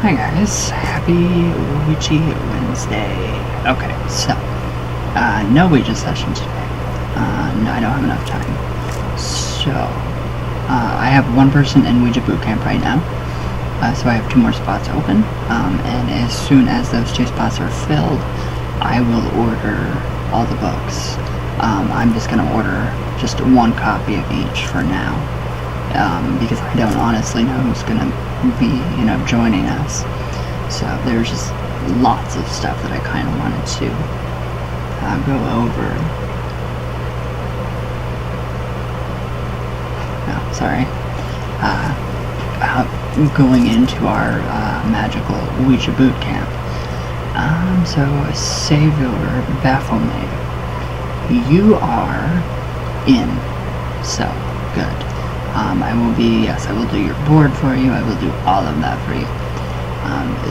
Hi guys, happy Ouija Wednesday. Okay, so, no Ouija session today. No, I don't have enough time. So, I have one person in Ouija Bootcamp right now. So I have 2 more spots open. And as soon as those 2 spots are filled, I will order all the books. I'm just gonna order just 1 copy of each for now. Because I don't honestly know who's gonna be, joining us. So there's just lots of stuff that I kind of wanted to go over. No, sorry. Going into our magical Ouija boot camp. So Savior Baphomet, you are in. So good. I will do your board for you. I will do all of that for you.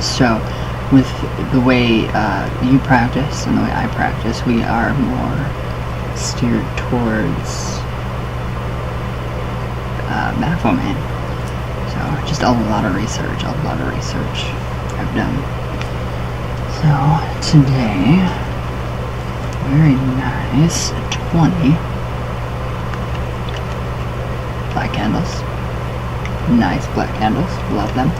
So, with the way you practice and the way I practice, we are more steered towards Baphomet. So, just a lot of research I've done. So, today, very nice 20 black candles. Nice black candles. Love them.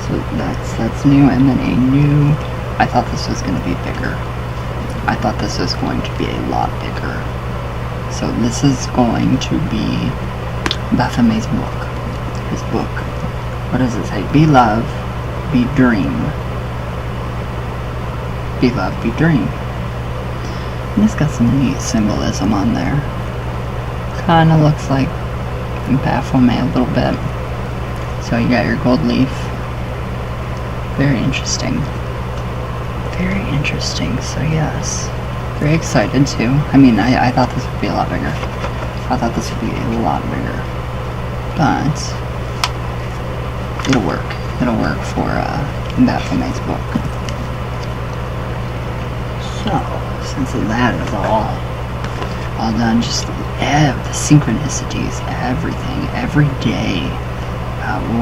So that's new, and then a new. I thought this was going to be bigger. I thought this was going to be a lot bigger. So this is going to be Baphomet's book. His book. What does it say? Be love, be dream. Be love, be dream. And it's got some neat symbolism on there. Kind of looks like Baphomet a little bit. So you got your gold leaf. Very interesting. Very interesting. So yes, very excited too. I mean, I thought this would be a lot bigger. I thought this would be a lot bigger. But it'll work. It'll work for Baphomet's book. So since that is all done, just the synchronicities, everything, every day,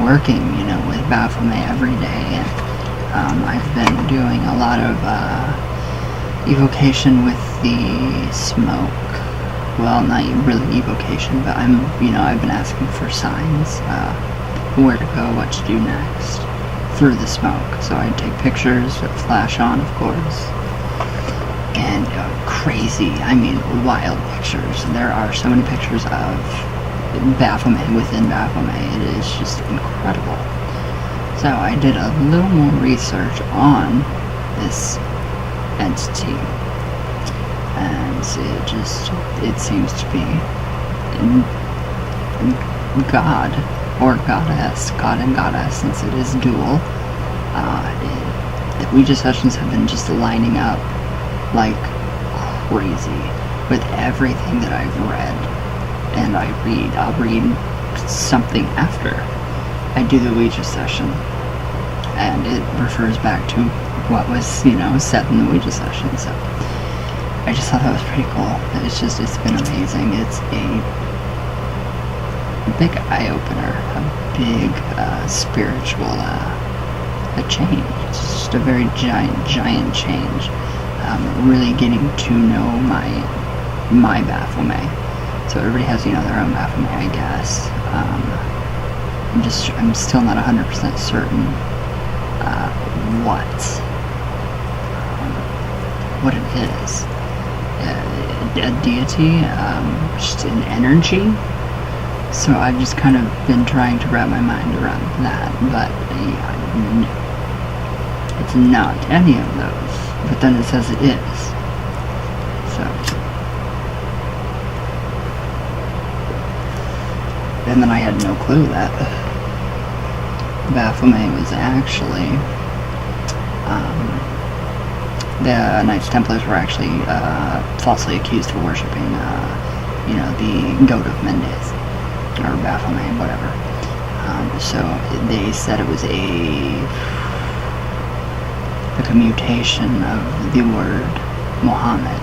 working, with Baphomet every day, and I've been doing a lot of evocation with the smoke. Well, not really evocation, but I've been asking for signs, where to go, what to do next, through the smoke. So I take pictures, flash on, of course. And crazy, wild pictures. There are so many pictures of Baphomet within Baphomet. It is just incredible. So I did a little more research on this entity, and it seems to be God or goddess, God and goddess, since it is dual. The Ouija sessions have been just lining up like crazy with everything that I've read, and I'll read something after I do the Ouija session, and it refers back to what was said in the Ouija session. So I just thought that was pretty cool. It's been amazing. It's a big eye-opener, a big spiritual a change. It's just a very giant change. Really getting to know my Baphomet. So everybody has, their own Baphomet, I guess. I'm still not 100% certain what it is. A deity, just an energy. So I've just kind of been trying to wrap my mind around that, but it's not any of those. But then it says it is. So. And then I had no clue that Baphomet was actually, the Knights Templars were actually falsely accused of worshipping, the goat of Mendes, or Baphomet, whatever. So they said it was like a mutation of the word Muhammad,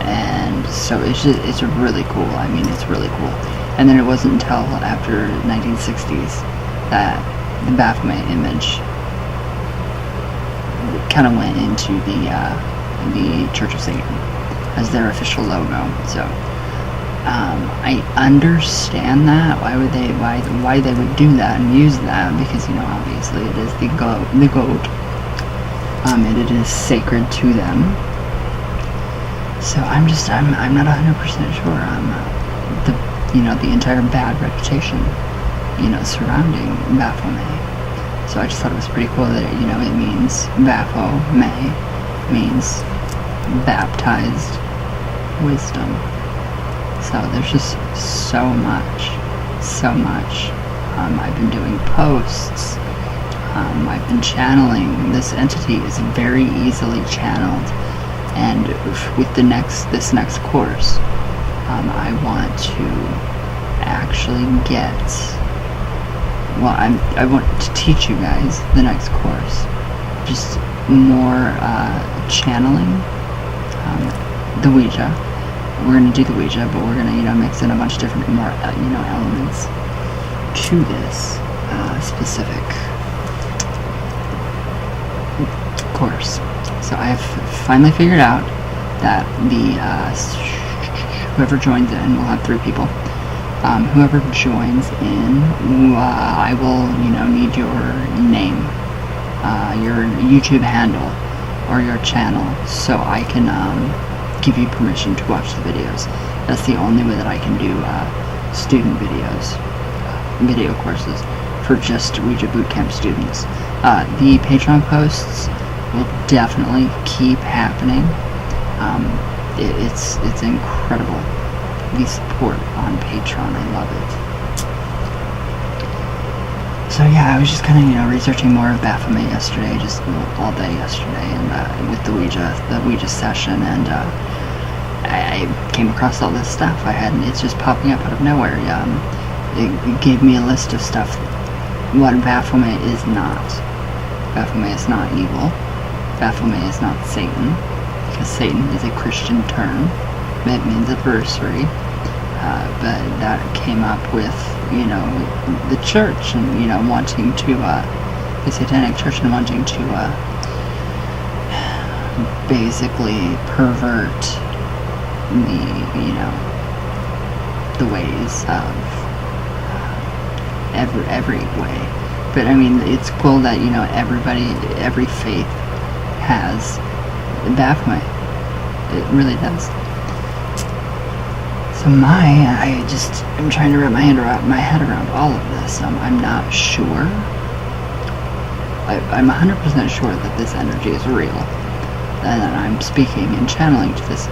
and so it's really cool. It's really cool. And then it wasn't until after 1960s that the Baphomet image kind of went into the Church of Satan as their official logo. So I understand that why they would do that and use that, because obviously it is the goat, and it is sacred to them. So I'm not 100% sure the entire bad reputation surrounding Baphomet. So I just thought it was pretty cool that it means Baphomet means baptized wisdom. So there's just so much. I've been doing posts. I've been channeling. This entity is very easily channeled, and with this next course, I want to actually get. Well, I want to teach you guys the next course, just more channeling the Ouija. We're going to do the Ouija, but we're going to, mix in a bunch of different more, elements to this specific course. So I have finally figured out that whoever joins in, we'll have 3 people. Whoever joins in, I will, need your name, your YouTube handle, or your channel, so I can give you permission to watch the videos. That's the only way that I can do student videos, video courses for just Ouija Bootcamp students. The Patreon posts will definitely keep happening. It's incredible, the support on Patreon. I love it. So yeah, I was just kind of researching more of Baphomet yesterday, just all day yesterday, and with the Ouija session, and I came across all this stuff. It's just popping up out of nowhere. It gave me a list of stuff. What Baphomet is not. Baphomet is not evil. Baphomet is not Satan, because Satan is a Christian term. It means adversary. But that came up with, the church, and, wanting to, the Satanic Church, and wanting to, basically pervert the ways of every way. But it's cool that every faith has Baphomet. It really does. So I'm trying to wrap my head around all of this. I'm not sure. I'm 100% sure that this energy is real, and that I'm speaking and channeling to this,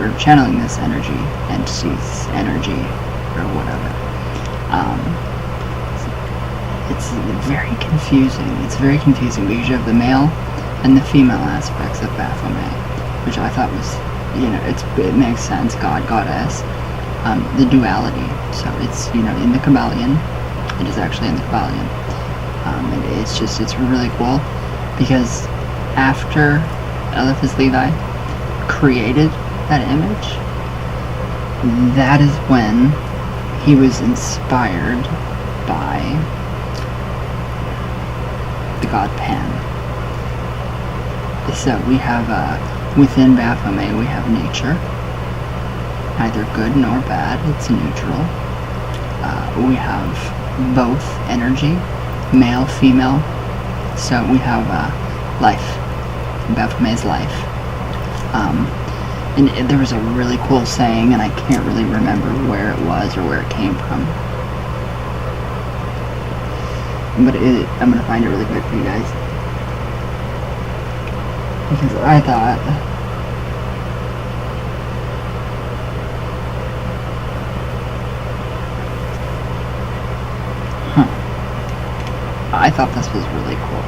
or channeling this entity's energy, or whatever. It's very confusing. It's very confusing because you have the male and the female aspects of Baphomet, which I thought was, it makes sense. God, goddess, the duality. So it's, in the Kabbalion. It is actually in the Kabbalion. And it's really cool, because after Eliphaz Levi created that image, that is when he was inspired by the god Pan. So we have, within Baphomet, we have nature, neither good nor bad, it's neutral. We have both energy, male, female. So we have life, Baphomet's life. And there was a really cool saying, and I can't really remember where it was or where it came from. But I'm going to find it really quick for you guys. Because I thought... I thought this was really cool.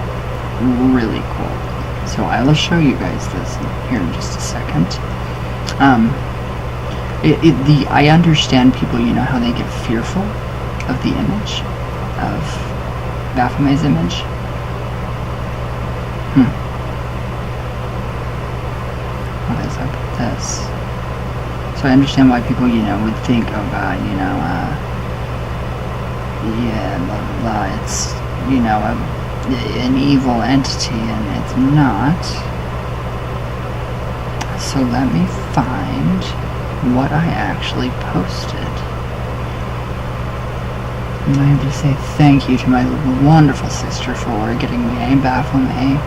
Really cool. So I will show you guys this here in just a second. I understand people, how they get fearful of the image, of Baphomet's image. What is up with this? So I understand why people, would think, oh God, yeah, blah, blah, blah. It's, an evil entity, and it's not. So let me find what I actually posted. And I have to say thank you to my wonderful sister for getting me a Baphomet,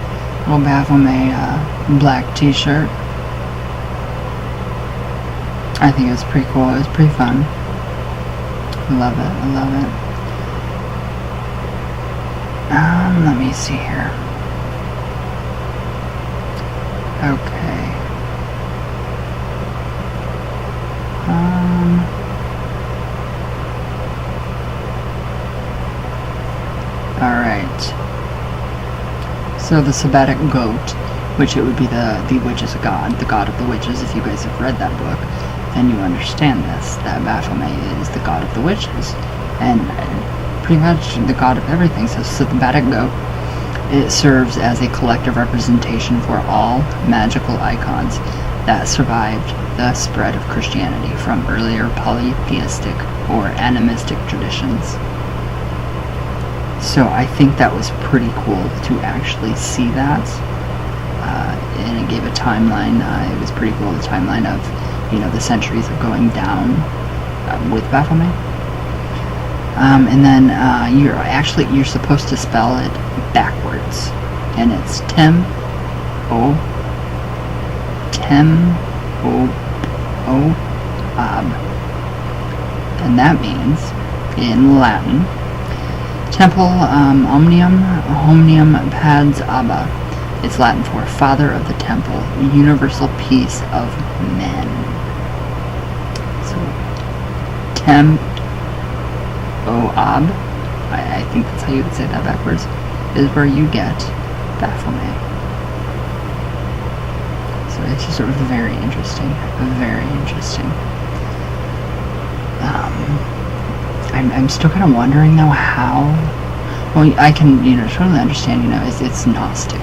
little Baphomet black t-shirt. I think it was pretty cool. It was pretty fun. I love it. I love it. Let me see here. Okay. Alright. So the Sabbatic goat, which it would be the witch's god, the god of the witches. If you guys have read that book, then you understand this, that Baphomet is the god of the witches, and pretty much the god of everything. So Sabbatic goat, it serves as a collective representation for all magical icons that survived the spread of Christianity from earlier polytheistic or animistic traditions. So I think that was pretty cool to actually see that, and it gave a timeline. It was pretty cool, the timeline of, the centuries of going down with Baphomet. And then you're supposed to spell it backwards, and it's Tem O Ab, and that means in Latin, Temple Omnium Pads Abba. It's Latin for Father of the Temple, Universal Peace of Men. So, Tem O Ab, I think that's how you would say that backwards, is where you get Baphomet. So it's just sort of very interesting. Very interesting. I'm still kind of wondering though how. Well, I can totally understand. It's Gnostic.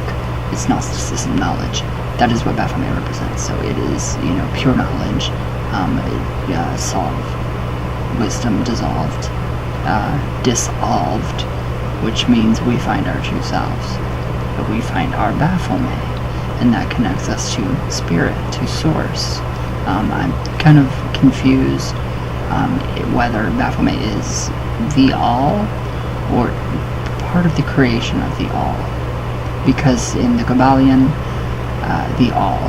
It's Gnosticism knowledge. That is what Baphomet represents. So it is pure knowledge, solved, wisdom dissolved, dissolved, which means we find our true selves. But we find our Baphomet, and that connects us to spirit, to source. I'm kind of confused whether Baphomet is the all or part of the creation of the all, because in the Kabbalion, the all,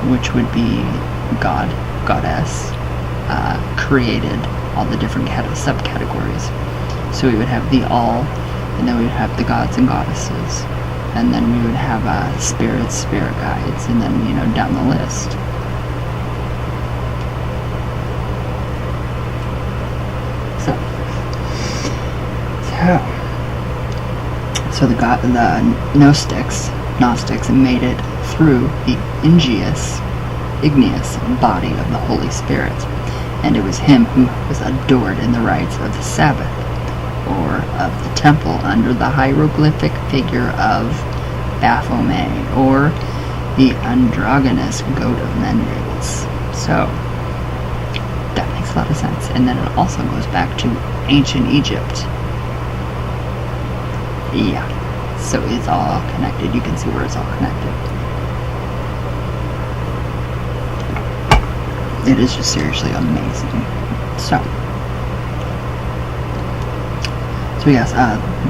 which would be God, goddess, created all the different subcategories. So we would have the all, and then we would have the gods and goddesses, and then we would have spirits, spirit guides, and then down the list. So the Gnostics made it through the igneous body of the Holy Spirit, and it was him who was adored in the rites of the Sabbath, or of the temple, under the hieroglyphic figure of Baphomet, or the androgynous goat of Mendes. So that makes a lot of sense. And then it also goes back to ancient Egypt. Yeah, so it's all connected. You can see where it's all connected. It is just seriously amazing. So yes,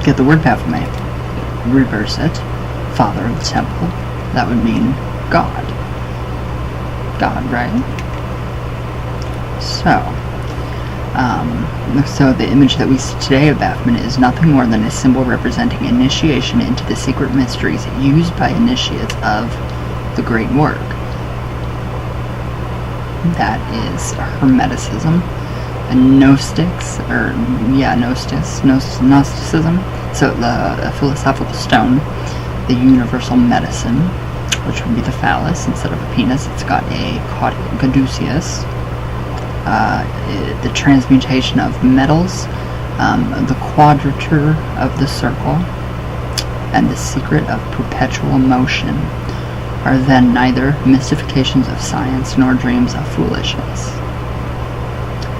get the word Baphomet, reverse it, Father of the Temple. That would mean God. God, right? So the image that we see today of Baphomet is nothing more than a symbol representing initiation into the secret mysteries used by initiates of the great work. That is Hermeticism, Gnosticism. So the philosophical stone, the universal medicine, which would be the phallus instead of a penis. It's got a caduceus. The transmutation of metals, the quadrature of the circle, and the secret of perpetual motion are then neither mystifications of science nor dreams of foolishness.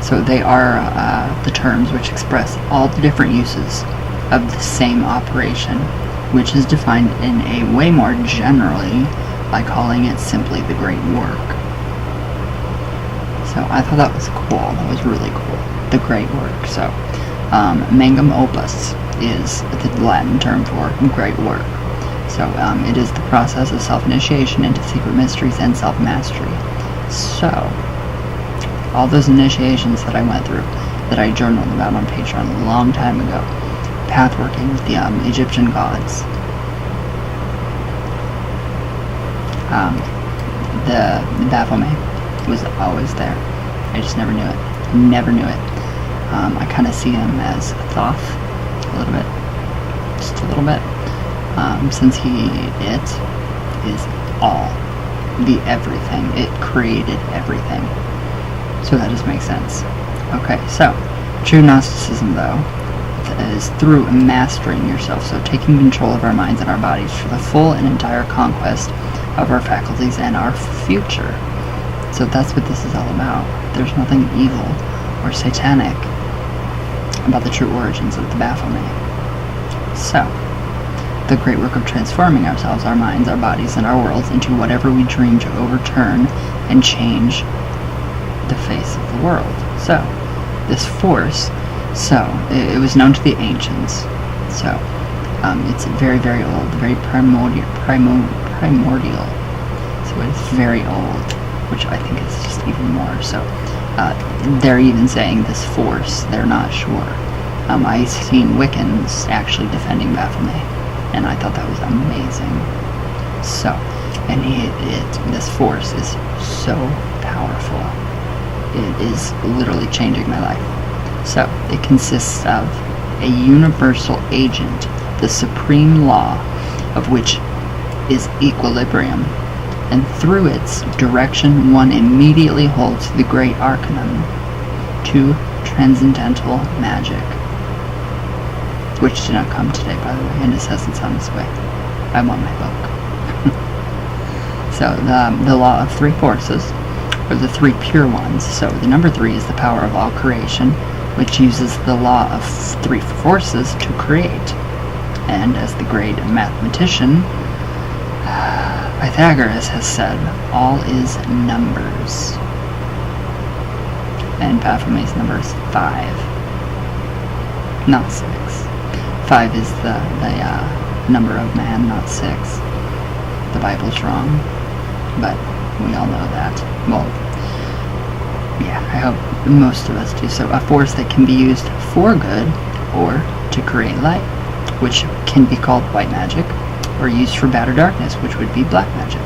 So they are the terms which express all the different uses of the same operation which is defined in a way more generally by calling it simply the Great Work. So I thought that was cool. That was really cool. The Great Work. So Mangum Opus is the Latin term for Great Work. So it is the process of self-initiation into secret mysteries and self-mastery. So all those initiations that I went through, that I journaled about on Patreon a long time ago, pathworking with the Egyptian gods, the Baphomet was always there. I just never knew it. Never knew it. I kind of see him as Thoth, a little bit, just a little bit, since it is all, the everything. It created everything. So that just makes sense. Okay, so true Gnosticism, though, is through mastering yourself, so taking control of our minds and our bodies for the full and entire conquest of our faculties and our future. So that's what this is all about. There's nothing evil or satanic about the true origins of the Baphomet. So, the great work of transforming ourselves, our minds, our bodies, and our worlds into whatever we dream to overturn and change the face of the world. So, this force, it was known to the ancients. So, it's very, very old, very primordial. So it's very old, which I think is just even more. So, they're even saying this force, they're not sure. I've seen Wiccans actually defending Baphomet, and I thought that was amazing. So, and this force is so powerful. It is literally changing my life. So, it consists of a universal agent, the supreme law of which is equilibrium, and through its direction one immediately holds the great arcanum to transcendental magic, which did not come today, by the way, and it says it's on its way. I want my book. So the law of three forces, or the three pure ones. So the number 3 is the power of all creation, which uses the law of three forces to create. And as the great mathematician Pythagoras has said, all is numbers. And Baphomet's number is 5, not 6. 5 is the number of man, not 6. The Bible's wrong, but we all know that. Well, yeah, I hope most of us do. So a force that can be used for good or to create light, which can be called white magic, or used for bad or darkness, which would be black magic,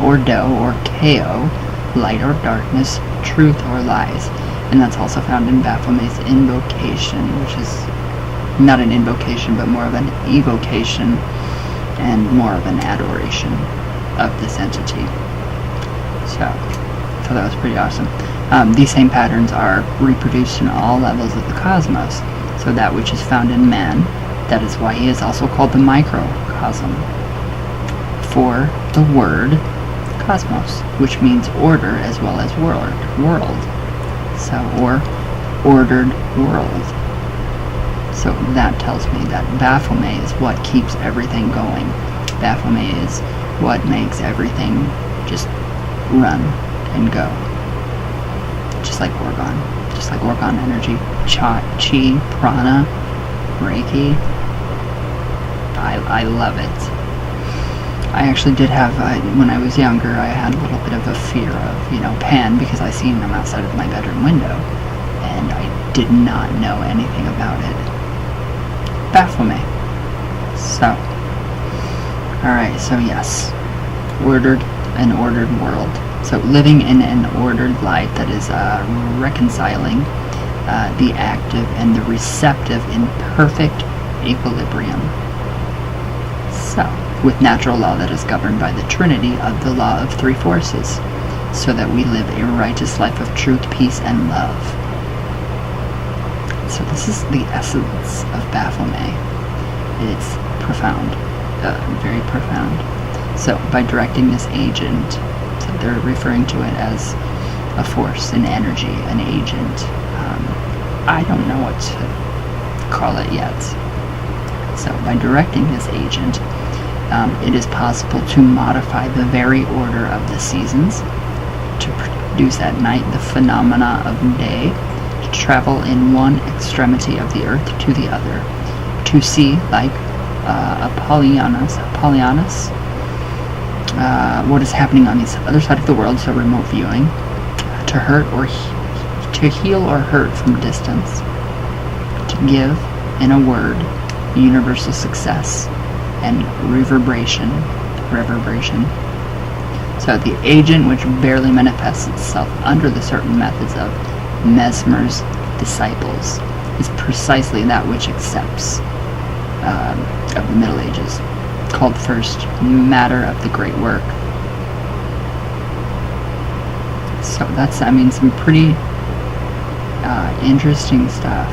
or do or ko, light or darkness, truth or lies. And that's also found in Baphomet's invocation, which is not an invocation, but more of an evocation and more of an adoration of this entity. So that was pretty awesome. These same patterns are reproduced in all levels of the cosmos. So that which is found in man, that is why he is also called the microcosm, for the word cosmos, which means order as well as world. So, or ordered world. So that tells me that Baphomet is what keeps everything going. Baphomet is what makes everything just run and go. Just like Orgon. Just like Orgon energy. Chi, Prana, Reiki. I love it. I actually did have, when I was younger, I had a little bit of a fear of, Pan, because I seen him outside of my bedroom window, and I did not know anything about it. Baphomet. So, alright, so yes, an ordered world. So living in an ordered life that is reconciling the active and the receptive in perfect equilibrium. So, with natural law that is governed by the trinity of the law of three forces, so that we live a righteous life of truth, peace, and love. So this is the essence of Baphomet. It's profound, very profound. So by directing this agent, so they're referring to it as a force, an energy, an agent. I don't know what to call it yet. So by directing this agent, it is possible to modify the very order of the seasons, to produce at night the phenomena of day, to travel in one extremity of the earth to the other, to see, like Apollonius, what is happening on the other side of the world, so remote viewing, to hurt or to heal or hurt from distance, to give, in a word, universal success and reverberation. So the agent which barely manifests itself under the certain methods of Mesmer's disciples is precisely that which accepts of the Middle Ages, called first matter of the great work. So that's, I mean, some pretty interesting stuff.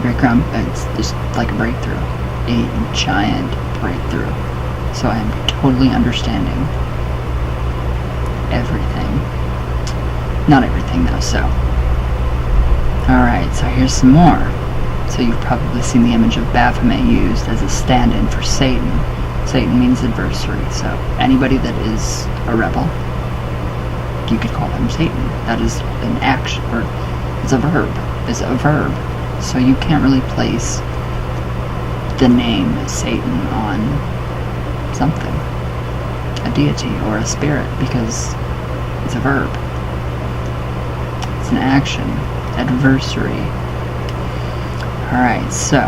Background, it's just like a breakthrough, a giant breakthrough. So I am totally understanding everything. Not everything though, so. Alright, so here's some more. So you've probably seen the image of Baphomet used as a stand-in for Satan. Satan means adversary, so anybody that is a rebel, you could call them Satan. That is an action, or it's a verb. So you can't really place the name Satan on something, a deity or a spirit, because it's a verb. It's an action, adversary. Alright, so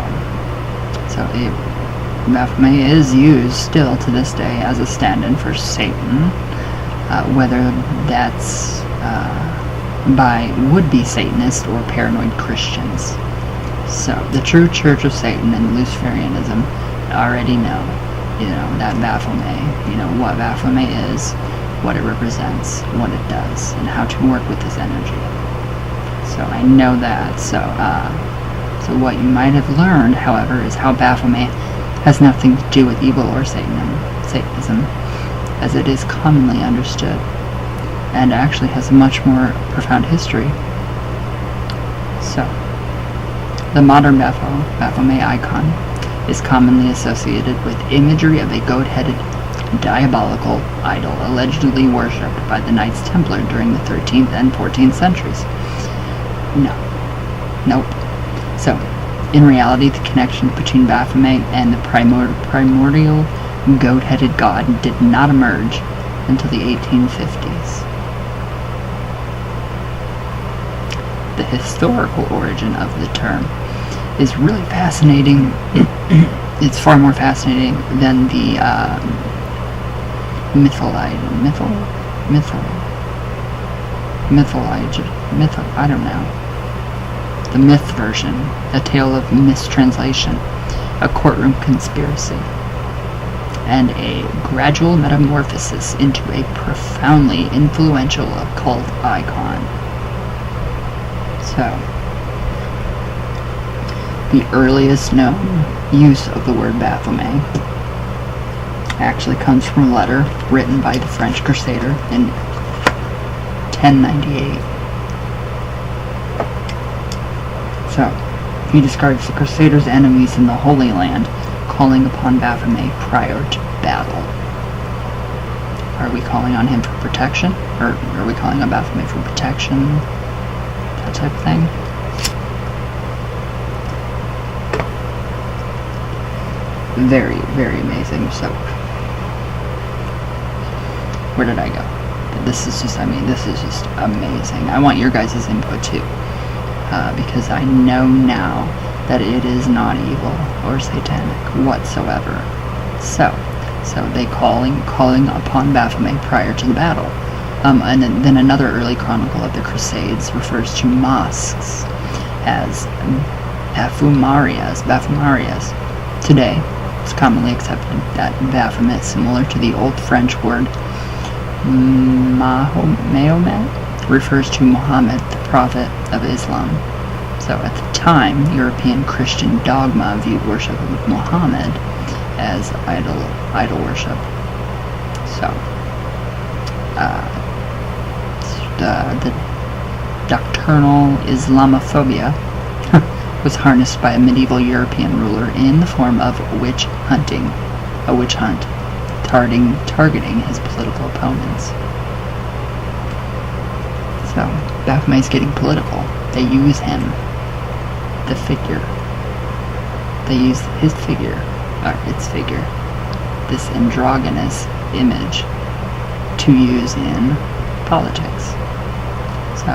Baphomet is used still to this day as a stand-in for Satan, whether that's by would-be Satanists or paranoid Christians. So the true Church of Satan and Luciferianism already know, that Baphomet, what Baphomet is, what it represents, what it does, and how to work with this energy. So I know that. So what you might have learned, however, is how Baphomet has nothing to do with evil or Satanism, as it is commonly understood, and actually has a much more profound history. So, the modern Baphomet icon is commonly associated with imagery of a goat-headed, diabolical idol allegedly worshipped by the Knights Templar during the 13th and 14th centuries. Nope. So, in reality, the connection between Baphomet and the primordial goat-headed god did not emerge until the 1850s. The historical origin of the term is really fascinating. It's far more fascinating than the the myth version, a tale of mistranslation, a courtroom conspiracy, and a gradual metamorphosis into a profoundly influential occult icon. So, the earliest known use of the word Baphomet actually comes from a letter written by the French Crusader in 1098. So, he describes the Crusaders' enemies in the Holy Land calling upon Baphomet prior to battle. Are we calling on him for protection? Or are we calling on Baphomet for protection? That type of thing? Very, very amazing. So, where did I go? This is just amazing. I want your guys' input too. Because I know now that it is not evil or satanic whatsoever. So they calling upon Baphomet prior to the battle. And then another early chronicle of the Crusades refers to mosques as Baphomarias. Today, it's commonly accepted that Baphomet, similar to the Old French word Mahomet, refers to Muhammad, the prophet of Islam. So at the time, European Christian dogma viewed worship of Muhammad as idol worship. So the doctrinal Islamophobia was harnessed by a medieval European ruler in the form of witch hunting, a witch hunt, targeting his political opponents. So, Baphomet's getting political. They use him, the figure. They use his figure, or its figure, this androgynous image, to use in politics. So,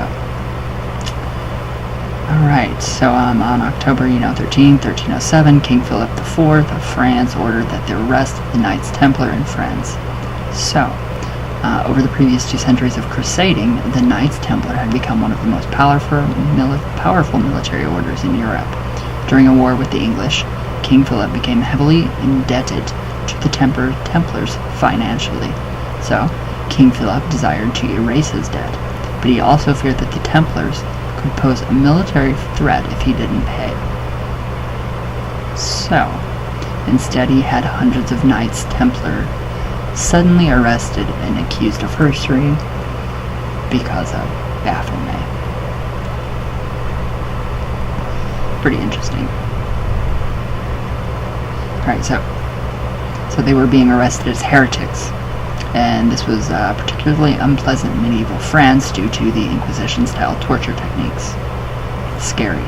alright, so on October 13, 1307, King Philip IV of France ordered that the arrest of the Knights Templar and friends. So, over the previous 2 centuries of crusading, the Knights Templar had become one of the most powerful military orders in Europe. During a war with the English, King Philip became heavily indebted to the Templars financially. So, King Philip desired to erase his debt, but he also feared that the Templars could pose a military threat if he didn't pay. So, instead he had hundreds of Knights Templar suddenly arrested and accused of heresy because of Baphomet. Pretty interesting. Alright, so they were being arrested as heretics, and this was particularly unpleasant in medieval France due to the Inquisition-style torture techniques. Scary.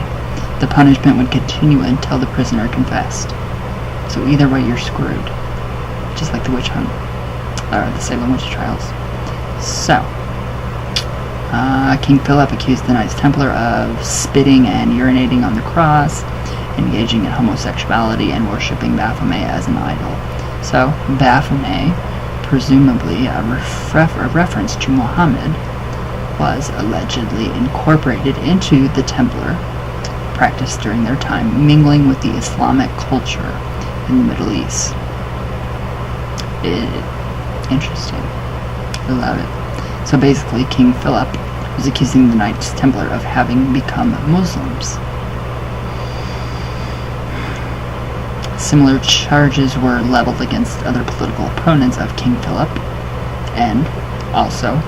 The punishment would continue until the prisoner confessed. So either way, you're screwed. Just like the witch hunt, or the Salem witch trials. So, King Philip accused the Knights Templar of spitting and urinating on the cross, engaging in homosexuality, and worshipping Baphomet as an idol. So, Baphomet, presumably a reference to Muhammad, was allegedly incorporated into the Templar practice during their time, mingling with the Islamic culture in the Middle East. Interesting. I love it. So basically, King Philip was accusing the Knights Templar of having become Muslims. Similar charges were leveled against other political opponents of King Philip, and also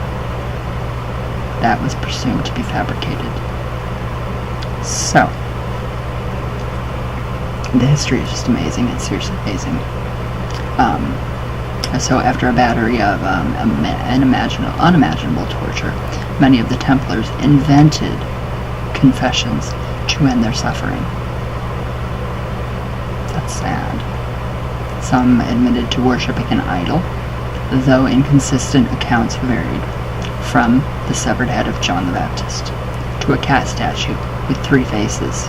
that was presumed to be fabricated. So, the history is just amazing. It's seriously amazing. So after a battery of unimaginable torture, many of the Templars invented confessions to end their suffering. That's sad. Some admitted to worshipping an idol, though inconsistent accounts varied, from the severed head of John the Baptist to a cat statue with 3 faces.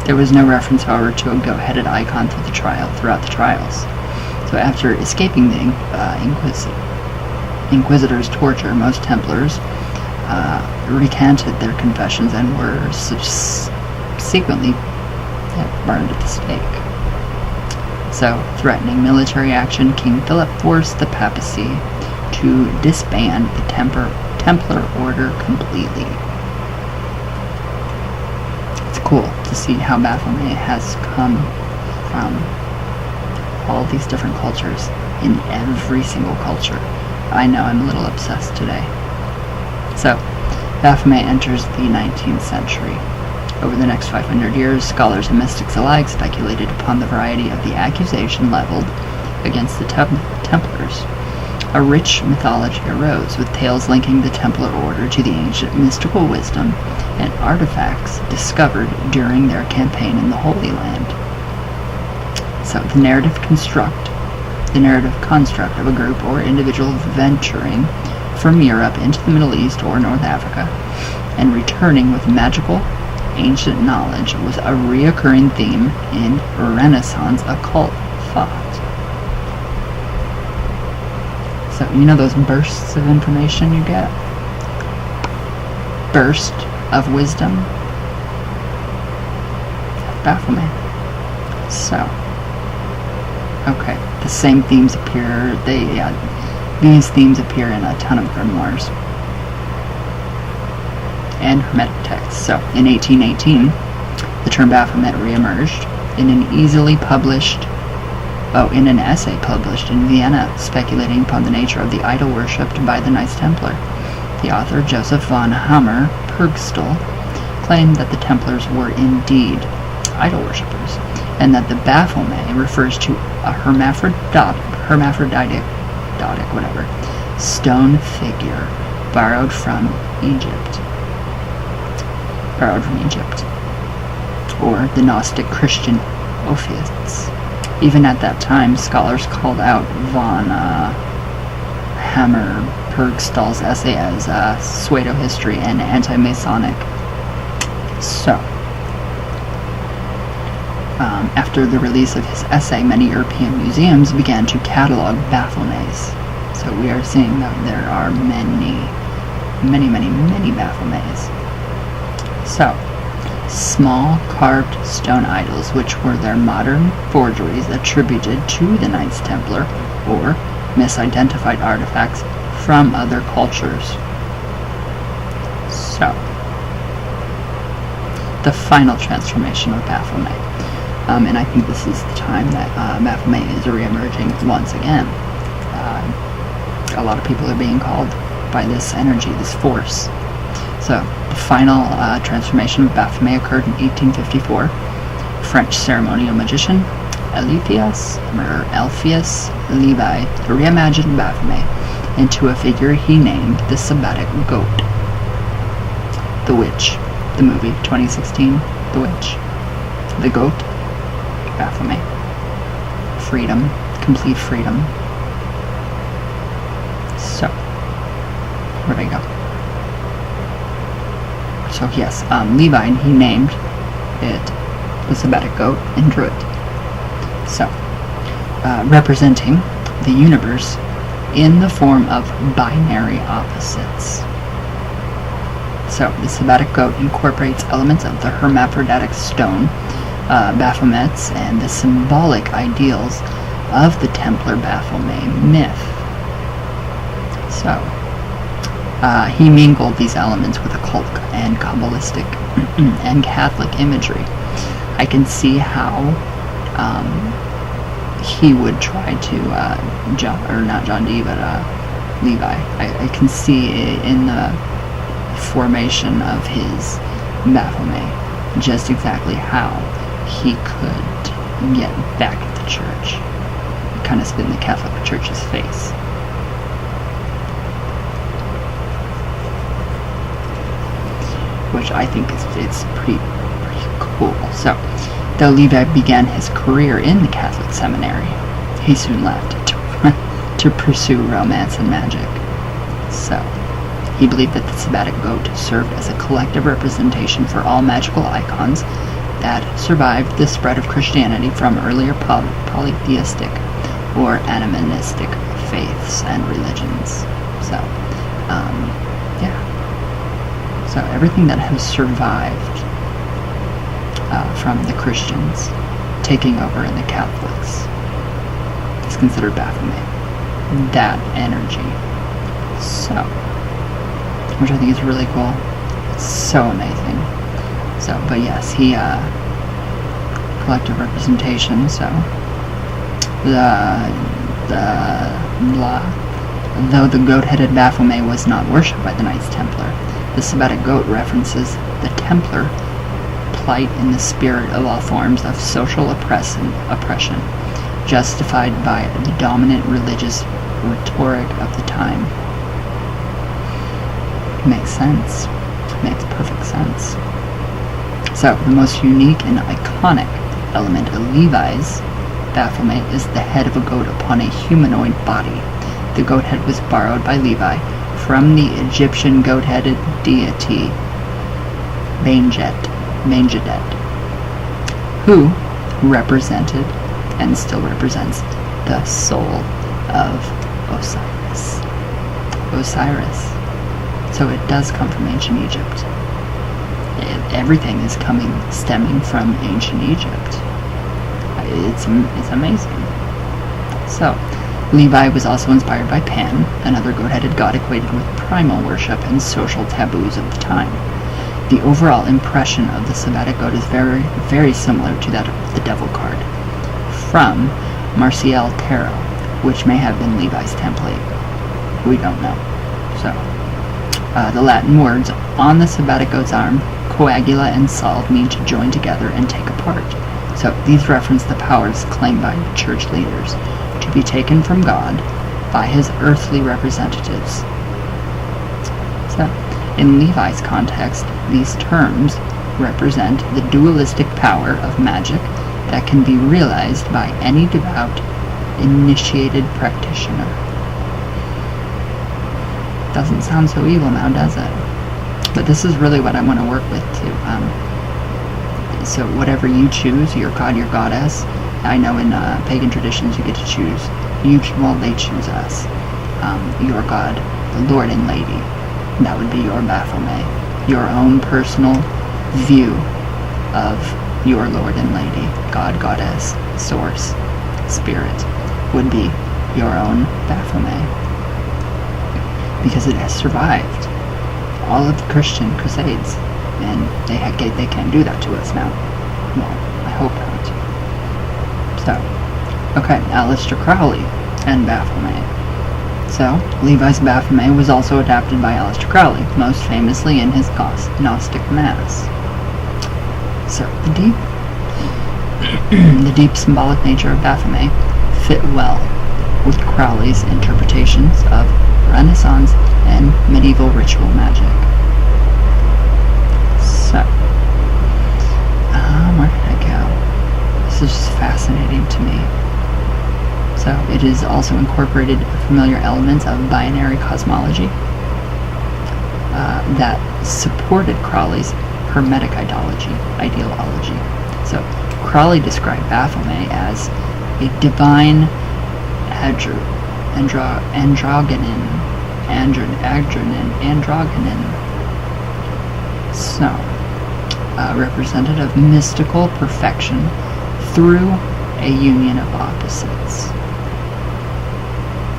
There was no reference, however, to a goat-headed icon throughout the trials. So after escaping the Inquisitors' torture, most Templars recanted their confessions and were subsequently burned at the stake. So, threatening military action, King Philip forced the papacy to disband the Templar order completely. It's cool to see how Baphomet has come from all these different cultures in every single culture. I know I'm a little obsessed today. So, Baphomet enters the 19th century. Over the next 500 years, scholars and mystics alike speculated upon the variety of the accusation leveled against the Templars. A rich mythology arose, with tales linking the Templar order to the ancient mystical wisdom and artifacts discovered during their campaign in the Holy Land. So, the narrative construct of a group or individual venturing from Europe into the Middle East or North Africa and returning with magical, ancient knowledge was a reoccurring theme in Renaissance occult thought. So, you know those bursts of information you get? Burst of wisdom? Baphomet. So, okay, the same themes appear, these themes appear in a ton of grimoires and Hermetic texts. So, in 1818, the term Baphomet reemerged in an essay published in Vienna, speculating upon the nature of the idol worshipped by the Knights Templar. The author, Joseph von Hammer Purgstall, claimed that the Templars were indeed idol worshippers, and that the Baphomet refers to a hermaphroditic stone figure borrowed from Egypt, or the Gnostic Christian Ophists. Even at that time, scholars called out von Hammer-Purgstall's essay as pseudo-history and anti-Masonic. So, after the release of his essay, many European museums began to catalog Baphomets. So we are seeing that there are many Baphomets. So, small carved stone idols, which were their modern forgeries attributed to the Knights Templar, or misidentified artifacts from other cultures. So, the final transformation of Baphomet. And I think this is the time that Baphomet is re-emerging once again. A lot of people are being called by this energy, this force. So, the final transformation of Baphomet occurred in 1854. French ceremonial magician Alpheus Levi reimagined Baphomet into a figure he named the Sabbatic Goat. The Witch, the movie, 2016, The Witch. The Goat, Baphomet. Freedom, complete freedom. So, where'd I go? So yes, Levi, he named it the Sabbatic Goat and drew it. So, representing the universe in the form of binary opposites. So, the Sabbatic Goat incorporates elements of the hermaphroditic stone, Baphomets, and the symbolic ideals of the Templar Baphomet myth. So, he mingled these elements with occult and Kabbalistic and Catholic imagery. I can see how he would try to, not John Dee, but Levi. I can see in the formation of his Baphomet just exactly how he could get back at the church. Kind of spit in the Catholic Church's face. Which I think it's pretty cool. So, though Levi began his career in the Catholic seminary, he soon left to pursue romance and magic. So, he believed that the Sabbatic Goat served as a collective representation for all magical icons that survived the spread of Christianity from earlier polytheistic or animistic faiths and religions. So, yeah. So everything that has survived from the Christians taking over in the Catholics is considered Baphomet. That energy. So, which I think is really cool. It's so amazing. So, but yes, he, collective representation, so, though the goat-headed Baphomet was not worshipped by the Knights Templar, the Sabbatic Goat references the Templar plight in the spirit of all forms of social oppression, justified by the dominant religious rhetoric of the time. Makes sense. Makes perfect sense. So, the most unique and iconic element of Levi's Baphomet is the head of a goat upon a humanoid body. The goat head was borrowed by Levi from the Egyptian goat-headed deity Mangedet, who represented and still represents the soul of Osiris. So it does come from ancient Egypt. Everything is stemming from ancient Egypt. It's amazing. So, Levi was also inspired by Pan, another goat-headed god equated with primal worship and social taboos of the time. The overall impression of the Sabbatic goat is very, very similar to that of the devil card from Martial Tarot, which may have been Levi's template. We don't know. So, the Latin words on the Sabbatic goat's arm coagula and solve mean to join together and take apart. So these reference the powers claimed by church leaders to be taken from God by his earthly representatives. So, in Levi's context, these terms represent the dualistic power of magic that can be realized by any devout, initiated practitioner. Doesn't sound so evil now, does it? But this is really what I want to work with too. So whatever you choose, your god, your goddess. I know in pagan traditions you get to choose. They choose us. Your god, the Lord and Lady. That would be your Baphomet. Your own personal view of your Lord and Lady, God, goddess, source, spirit, would be your own Baphomet. Because it has survived all of the Christian crusades, and they can't do that to us now. Well, I hope not. So, okay, Aleister Crowley and Baphomet. So, Levi's Baphomet was also adapted by Aleister Crowley, most famously in his Gnostic Mass. So, the deep symbolic nature of Baphomet fit well with Crowley's interpretations of Renaissance and medieval ritual magic. So, where did I go? This is just fascinating to me. So, it is also incorporated familiar elements of binary cosmology that supported Crowley's Hermetic ideology. So, Crowley described Baphomet as a divine androgynon. So, representative of mystical perfection through a union of opposites.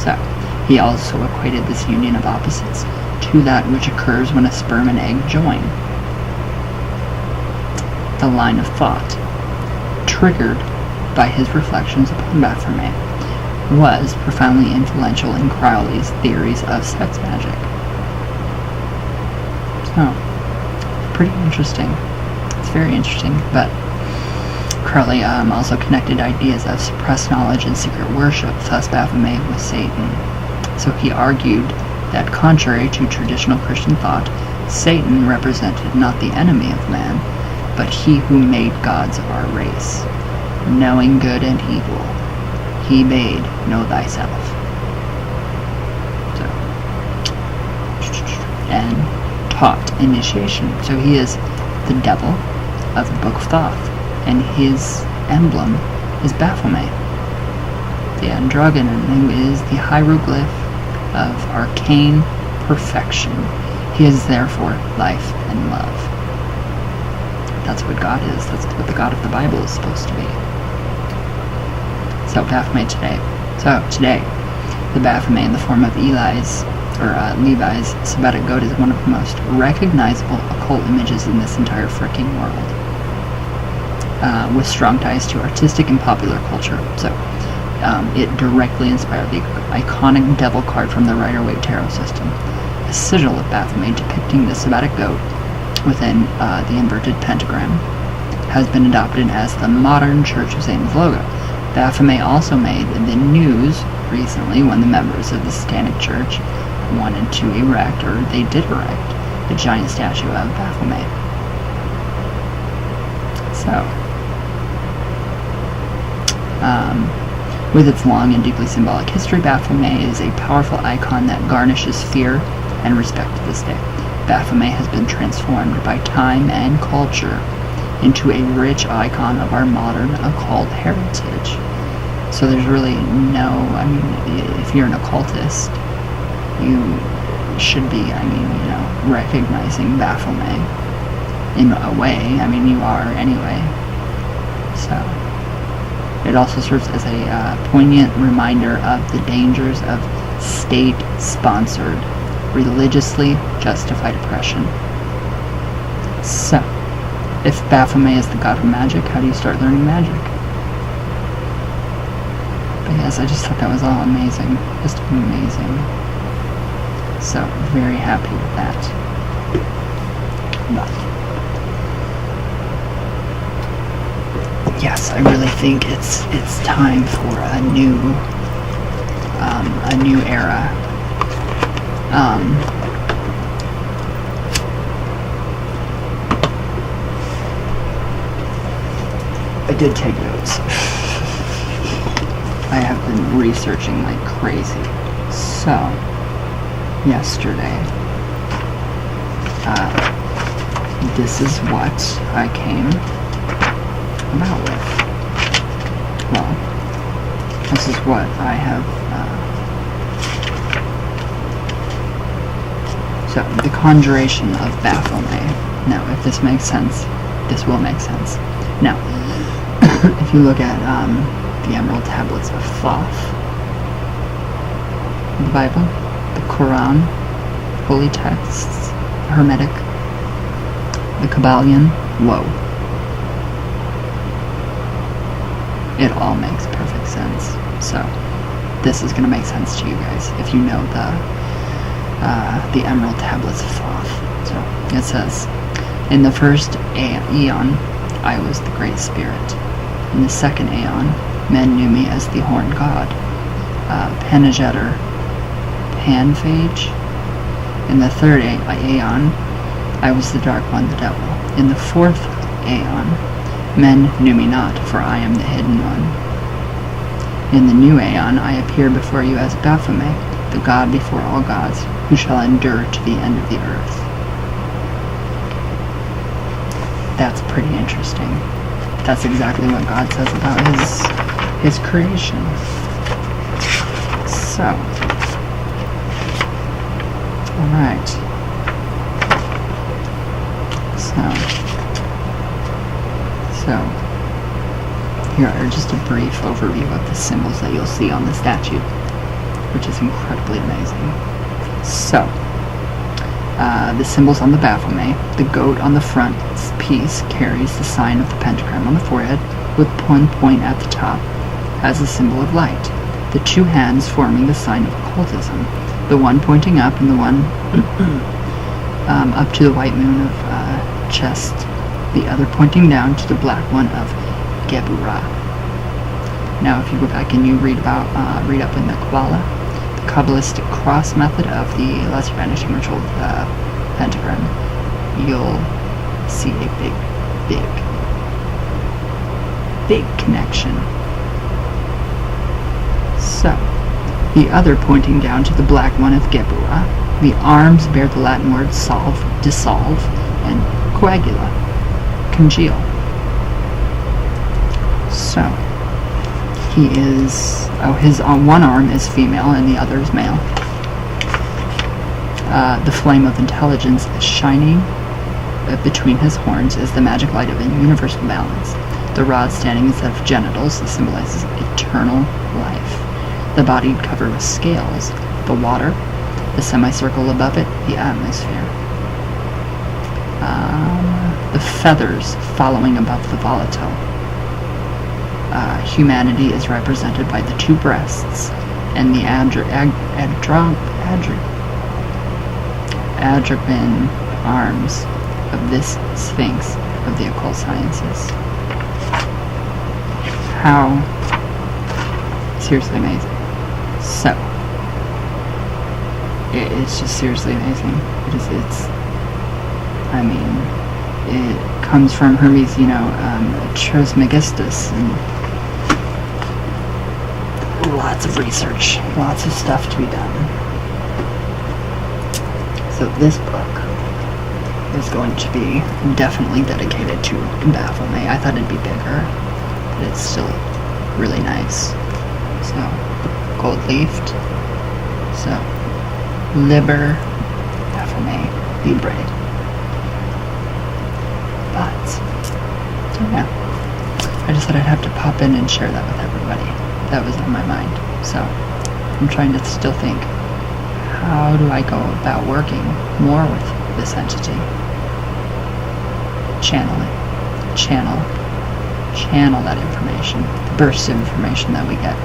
So, he also equated this union of opposites to that which occurs when a sperm and egg join. The line of thought, triggered by his reflections upon Baphomet, was profoundly influential in Crowley's theories of sex magic. So, pretty interesting. It's very interesting, but Crowley also connected ideas of suppressed knowledge and secret worship, thus Baphomet, with Satan. So he argued that contrary to traditional Christian thought, Satan represented not the enemy of man, but he who made gods of our race. Knowing good and evil, he bade know thyself. So, and taught initiation. So he is the devil of the Book of Thoth, and his emblem is Baphomet, the androgynon, who is the hieroglyph of arcane perfection. He is therefore life and love. That's what God is. That's what the God of the Bible is supposed to be. So Baphomet today. So today, the Baphomet in the form of Levi's Sabbatic goat is one of the most recognizable occult images in this entire freaking world, with strong ties to artistic and popular culture. So it directly inspired the iconic devil card from the Rider-Waite tarot system. A sigil of Baphomet depicting the Sabbatic goat within the inverted pentagram has been adopted as the modern Church of Satan's logo. Baphomet also made the news recently when the members of the Satanic Church wanted to erect, or they did erect, the giant statue of Baphomet. So, with its long and deeply symbolic history, Baphomet is a powerful icon that garnishes fear and respect to this day. Baphomet has been transformed by time and culture into a rich icon of our modern occult heritage. So there's really if you're an occultist, you should be, recognizing Baphomet in a way. You are anyway. So it also serves as a poignant reminder of the dangers of state-sponsored, religiously justified oppression. So, if Baphomet is the god of magic, how do you start learning magic? But yes, I just thought that was all amazing. Just amazing. So, very happy with that. But yes, I really think it's time for a new era. I did take notes. I have been researching like crazy. So, yesterday, this is what I came about with. Well, this is what I have, so, the Conjuration of Baphomet. Now, if this makes sense, this will make sense. Now, if you look at the Emerald Tablets of Thoth, the Bible, the Quran, holy texts, Hermetic, the Kabbalion, whoa. It all makes perfect sense. So, this is going to make sense to you guys if you know the Emerald Tablets of Thoth. So, it says, in the first Aeon, I was the Great Spirit. In the second Aeon, men knew me as the Horned God, Panegeter, Panphage. In the third Aeon, I was the Dark One, the Devil. In the fourth Aeon, men knew me not, for I am the Hidden One. In the new Aeon, I appear before you as Baphomet, the God before all gods, who shall endure to the end of the earth. That's pretty interesting. That's exactly what God says about his creation. So, alright. So, here are just a brief overview of the symbols that you'll see on the statue, which is incredibly amazing. So, the symbols on the Baphomet, the goat on the front piece carries the sign of the pentagram on the forehead, with one point at the top as a symbol of light. The two hands forming the sign of occultism, the one pointing up and the one up to the white moon of chest, the other pointing down to the black one of Geburah. Now, if you go back and you read up in the Kabbalah, the Kabbalistic cross method of the Lesser Vanishing Ritual pentagram, you'll see a big connection. So, the other pointing down to the black one of Geburah, the arms bear the Latin words solve, dissolve, and coagula, congeal. So, he is, his one arm is female and the other is male. The flame of intelligence is shining between his horns is the magic light of universal balance. The rod standing instead of genitals symbolizes eternal life. The body covered with scales, the water, the semicircle above it, the atmosphere. The feathers following above the volatile. Humanity is represented by the two breasts and the androgyn arms of this Sphinx of the occult sciences. How seriously amazing. So, it's just seriously amazing. It comes from Hermes, Trismegistus, and lots of research, lots of stuff to be done. So this book is going to be definitely dedicated to Baphomet. I thought it'd be bigger, but it's still really nice. So, gold leafed. So, Liber Baphomet Libre. But, yeah, I just thought I'd have to pop in and share that with everybody. That was on my mind. So, I'm trying to still think, how do I go about working more with this entity? Channel that information, the bursts of information that we get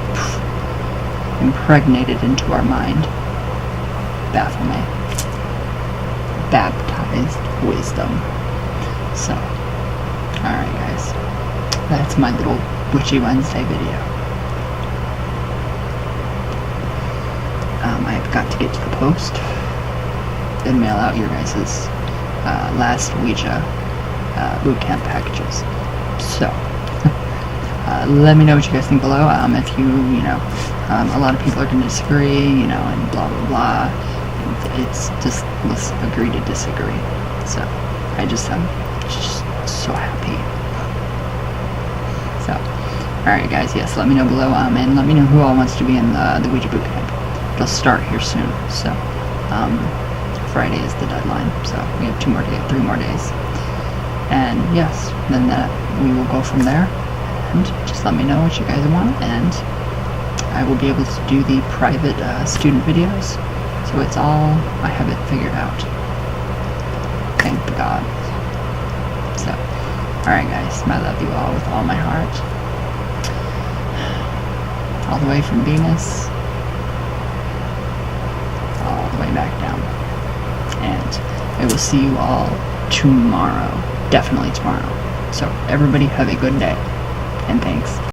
impregnated into our mind. Baphomet. Baptized wisdom. So, alright guys. that's my little Witchy Wednesday video. I've got to get to the post and mail out your guys' last Ouija bootcamp packages. So, let me know what you guys think below. If you know, a lot of people are going to disagree, you know, and blah blah blah. It's just, let's agree to disagree. So, I'm just so happy. So, alright guys, yes, let me know below, and let me know who all wants to be in the Ouija bootcamp. It'll start here soon, so, Friday is the deadline, so we have 3 more days. And yes, then we will go from there, and just let me know what you guys want, and I will be able to do the private student videos, so it's all, I have it figured out. Thank God. So, alright guys, I love you all with all my heart. All the way from Venus, all the way back down. And I will see you all tomorrow. Definitely tomorrow. So everybody have a good day. And thanks.